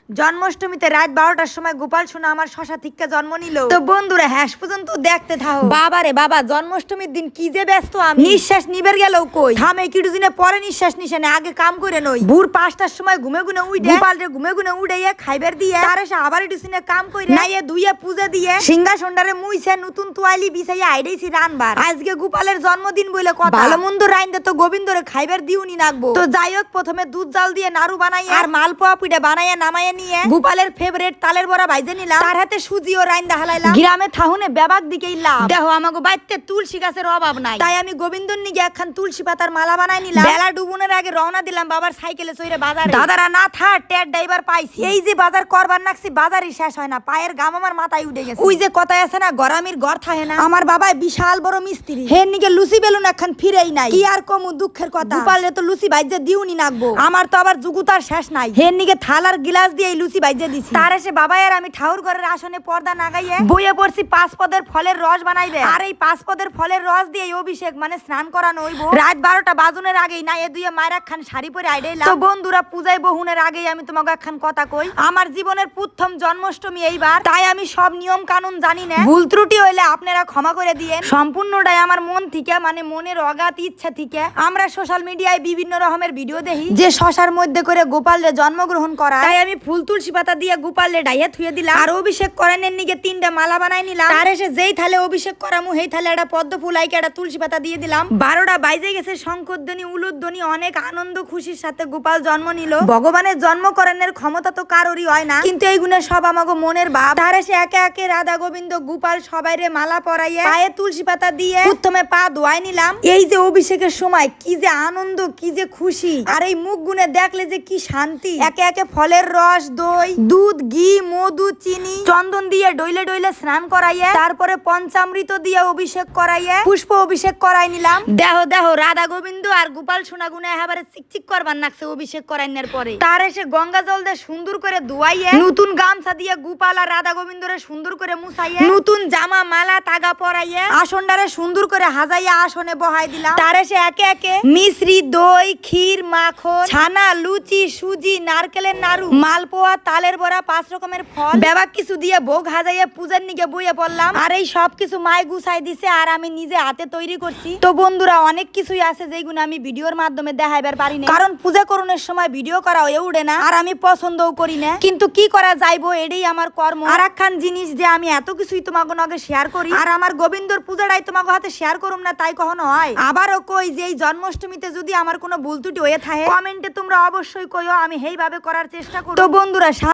জন্মাষ্টমীতে রাত 12টার সময় গোপাল সোনা আমার শশা থিক্কা জন্ম নিল। তো বন্ধুরা হ্যাশ পর্যন্ত দেখতে থাকো। বাবারে বাবা, জন্মাষ্টমীর দিন কি যে ব্যস্ত আমি, নিঃশ্বাস নিবের গেল কই থামে কিছুদিনে পরে নিঃশ্বাস নিশানে আগে কাম করে নই। ভোর 5টার সময় ঘুমে ঘুমে উঠে গোপাল রে ঘুমে ঘুমে উড়াইয়া খাইবার দিয়ে তার এসে আবার ডিসিনে কাম কইরে নাইয়ে দুইয়া পূজা দিয়ে সিংহাসনটারে মুইছে নতুন তোয়ালি বিছাইয়া আইডাইছি রানবার। আজকে গোপালের জন্মদিন বলে কথা, ভালো মন্দ রাইন্দে তো গোবিন্দরে খাইবার দিউনি নাকবো। তো যাই হোক, প্রথমে দুধ জাল দিয়ে নাড়ু বানাই আর মালপোয়া পিঠা বানাইয়া নামাইয়া নিয়ে গোপালের ফেভারিট তালের বড়া ভাইজে নিলাম, তার হাতে সুজি ও রাইন্দা হালাইলাম। গ্রামে থাহুনে বেবাক দিকেই লাভ, দেখো আমাগো বাইতে তুলসী গাছের অভাব নাই, তাই আমি গোবিন্দর নিগে একখান তুলসী পাতার মালা বানাই নিলাম। বেলা ডুবুনের আগে রওনা দিলাম বাবার সাইকেলে চড়ে বাজারে। দাদারা না থাক টের ড্রাইভার পাইছি, এই যে বাজার করবার নাকছি বাজারই শেষ হয় না, পায়ের গাম আমার মাথায় উঠে গেছে। ওই যে কথায় আছে না, গরামির ঘর থাকে না, আমার বাবাই বিশাল বড় মিস্ত্রি, হের নিগে লুচি বেলুন একখান ফিরেই নাই। কি আর কমু দুঃখের কথা, গোপালে তো লুচি ভাইজে দিউনি নাকবো, আমার তো আবার জুগুতার শেষ নাই। হের নিগে থালার গিলাস দিয়ে এই লুচি ভাইজে দিছি। তার এসে বাবাই আর আমি ঠাকুর ঘরের আসনে পর্দা নাগাইয়ে বইয়ে পড়ছি 5 পদের ফলের রস বানাইবে, আর এই 5 পদের ফলের রস দিয়ে অভিষেক মানে স্নান করানো হইব। রাত 12টা বাজনের আগেই না এ দুইয়ে মায়ের একখান শাড়ি পরে আইডাইলাম। তো বন্ধুরা, পূজায় বহুনের আগেই আমি তোমাকে একখান কথা কই, আমার জীবনের প্রথম জন্মাষ্টমী এইবার, তাই আমি সব নিয়ম কানুন জানি না, ভুল ত্রুটি হইলে আপনারা ক্ষমা করে দিয়েন। সম্পূর্ণটাই আমার মন থেকে, মানে মনের অগাধ ইচ্ছা থেকে। আমরা সোশ্যাল মিডিয়ায় বিভিন্ন রকমের ভিডিও দেখি যে শশার মধ্যে করে গোপালরে জন্মগ্রহণ করা, তাই আমি ফুল তুলসী পাতা দিয়ে গোপালরে ডাইয়া থুয়ে দিলাম আর অভিষেক করানোর নিগে 3টা মালা বানাই নিলাম। তার এসে যেই থালে অভিষেক করামু সেই থালে একটা পদ্ম ফুল আইকে একটা তুলসী পাতা দিয়ে দিলাম। 12টা বাইজে গেছে, শঙ্করধ্বনি উলুধ্বনি, অনেক আনন্দ খুশির সাথে গোপাল জন্ম নিল। ভগবানের জন্ম করানোর ক্ষমতা তো কারোরই হয় না, কিন্তু এইগুলো সব আমাগো মনের ভাব। তার এসে একে একে রাধা গোবিন্দ গোপাল সবাইরে মালা পরাইয়ে পায়ে তুলসী পাতা দিয়ে প্রথমে পা ধোয়াই নিলাম। এই যে অভিষেকের সময় কি যে আনন্দ, কি যে খুশি, আর এই মুখ গুনে দেখলে যে কি শান্তি। একে একে ফলের রস, দই, দুধ, ঘি, মধু, চিনি, চন্দন দিয়ে ডইলে ডইলে স্নান করাইয়ে তারপরে পঞ্চামৃত দিয়ে অভিষেক করাইয়ে পুষ্প অভিষেক করাই নিলাম। দেহ দেহ রাধা গোবিন্দ আর গোপাল সোনা গুনে এবারে চিকচিক করবার নাকছে অভিষেক করাইনের পরে। তার এসে গঙ্গা জল দিয়ে সুন্দর করে ধুয়াইয়ে নতুন গামছা দিয়ে গোপাল আর রাধা গোবিন্দরে সুন্দর করে মুছাইয়ে নতুন জামা মালা তাগা পরাইয়ে আসনটারে সুন্দর করে হাজাইয়া আসনে বহাই দিলাম। তার এসে একে একে মিশ্রি, দই, ক্ষীর, মাখন, ছানা, লুচি, সুজি, নারকেলের নাড়ু, মালপোয়া, তালের বড়া, 5 রকমের ফল বেবাক কিছু দিয়ে ভোগ হাজাইয়া পূজার নিগে বইয়ে পড়লাম। আর এই সব কিছু মায় গুছাই দিছে আর আমি নিজে হাতে তৈরি করছি। তো বন্ধুরা, অনেক কিছুই আছে যেগুলো আমি ভিডিওর মাধ্যমে দেখাইবার পারি না, কারণ পূজা করণের সময় ভিডিও করা হয়ে উঠে না, আর আমি পছন্দও করি না, কিন্তু কি করা যাইবো, এটাই আমার কর্ম। আর একখান জিনিস যে আমি এত কিছুই তোমাকে আগে শেয়ার করি আর আমার গোবিন্দর পূজাটাই তোমাকে হাতে শেয়ার করুম না, তাই কখনো হয়। আবারও কই যে এই জন্মাষ্টমীতে যদি আমার কোনো ভুল ত্রুটি হয়ে থাকে কমেন্টে তোমরা অবশ্যই কইও, আমি সেইভাবে করার চেষ্টা করব। তো বন্ধুরা,